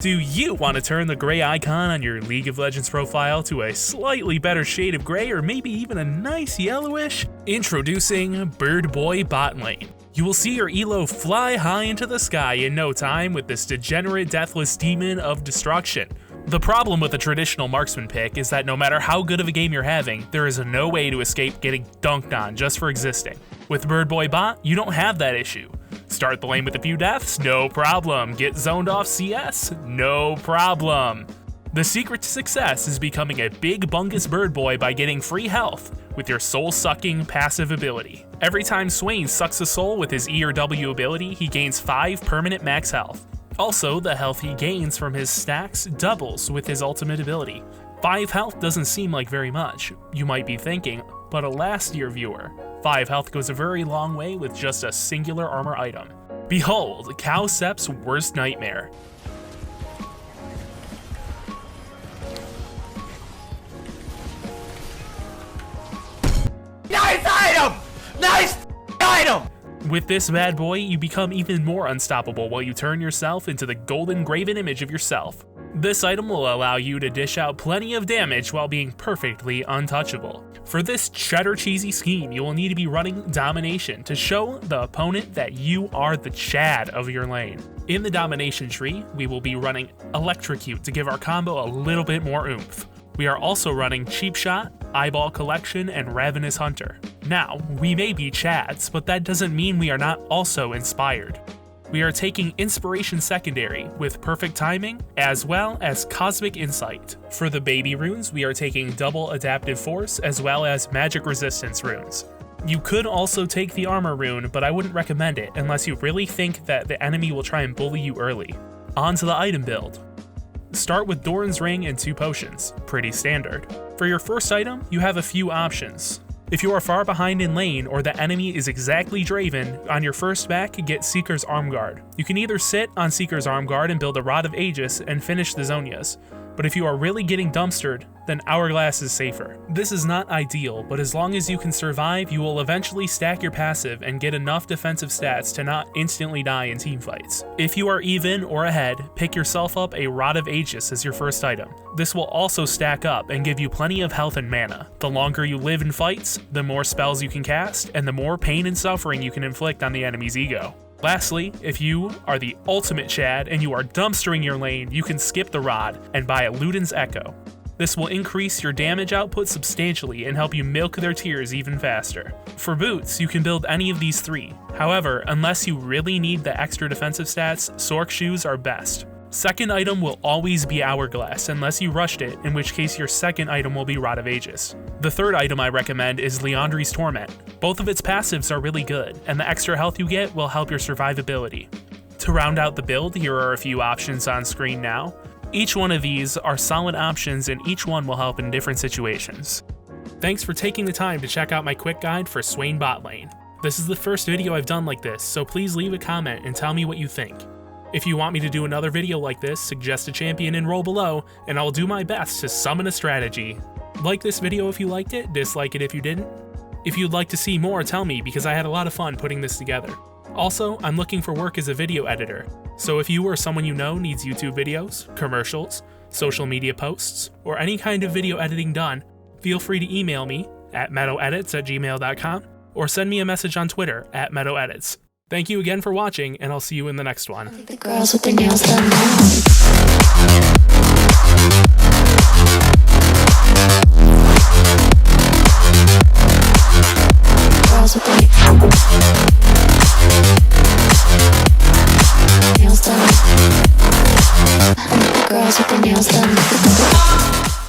Do you want to turn the gray icon on your League of Legends profile to a slightly better shade of gray, or maybe even a nice yellowish? Introducing Bird Boy Bot Lane. You will see your elo fly high into the sky in no time with this degenerate deathless demon of destruction. The problem with a traditional marksman pick is that no matter how good of a game you're having, there is no way to escape getting dunked on just for existing. With Bird Boy Bot, you don't have that issue. Start the lane with a few deaths? No problem. Get zoned off CS? No problem. The secret to success is becoming a big bungus bird boy by getting free health with your soul-sucking passive ability. Every time Swain sucks a soul with his E or W ability, he gains 5 permanent max health. Also, the health he gains from his stacks doubles with his ultimate ability. 5 health doesn't seem like very much, you might be thinking, but alas, dear viewer, 5 health goes a very long way with just a singular armor item. Behold, Cowcep's worst nightmare. Nice item! Nice item! With this bad boy, you become even more unstoppable while you turn yourself into the golden graven image of yourself. This item will allow you to dish out plenty of damage while being perfectly untouchable. For this cheddar cheesy scheme, you will need to be running Domination to show the opponent that you are the Chad of your lane. In the Domination tree, we will be running Electrocute to give our combo a little bit more oomph. We are also running Cheap Shot, Eyeball Collection, and Ravenous Hunter. Now, we may be Chads, but that doesn't mean we are not also inspired. We are taking Inspiration Secondary with Perfect Timing, as well as Cosmic Insight. For the baby runes, we are taking Double Adaptive Force, as well as Magic Resistance runes. You could also take the Armor rune, but I wouldn't recommend it unless you really think that the enemy will try and bully you early. On to the item build. Start with Doran's Ring and 2 potions, pretty standard. For your first item, you have a few options. If you are far behind in lane or the enemy is exactly Draven, on your first back, get Seeker's Arm Guard. You can either sit on Seeker's Arm Guard and build a Rod of Aegis and finish the Zhonya's, but if you are really getting dumpstered, then Hourglass is safer. This is not ideal, but as long as you can survive, you will eventually stack your passive and get enough defensive stats to not instantly die in teamfights. If you are even or ahead, pick yourself up a Rod of Aegis as your first item. This will also stack up and give you plenty of health and mana. The longer you live in fights, the more spells you can cast, and the more pain and suffering you can inflict on the enemy's ego. Lastly, if you are the ultimate Chad and you are dumpstering your lane, you can skip the Rod and buy a Luden's Echo. This will increase your damage output substantially and help you milk their tears even faster. For boots, you can build any of these 3. However, unless you really need the extra defensive stats, Sorc shoes are best. Second item will always be Hourglass unless you rushed it, in which case your second item will be Rod of Aegis. The third item I recommend is Liandry's Torment. Both of its passives are really good, and the extra health you get will help your survivability. To round out the build, here are a few options on screen now. Each one of these are solid options and each one will help in different situations. Thanks for taking the time to check out my quick guide for Swain bot lane. This is the first video I've done like this, so please leave a comment and tell me what you think. If you want me to do another video like this, suggest a champion and roll below, and I'll do my best to summon a strategy. Like this video if you liked it, dislike it if you didn't. If you'd like to see more, tell me, because I had a lot of fun putting this together. Also, I'm looking for work as a video editor, so if you or someone you know needs YouTube videos, commercials, social media posts, or any kind of video editing done, feel free to email me at meadowedits@gmail.com or send me a message on Twitter at meadowedits. Thank you again for watching, and I'll see you in the next one. The girls with their nails done now. Girls with their nails done. The girls with their nails done.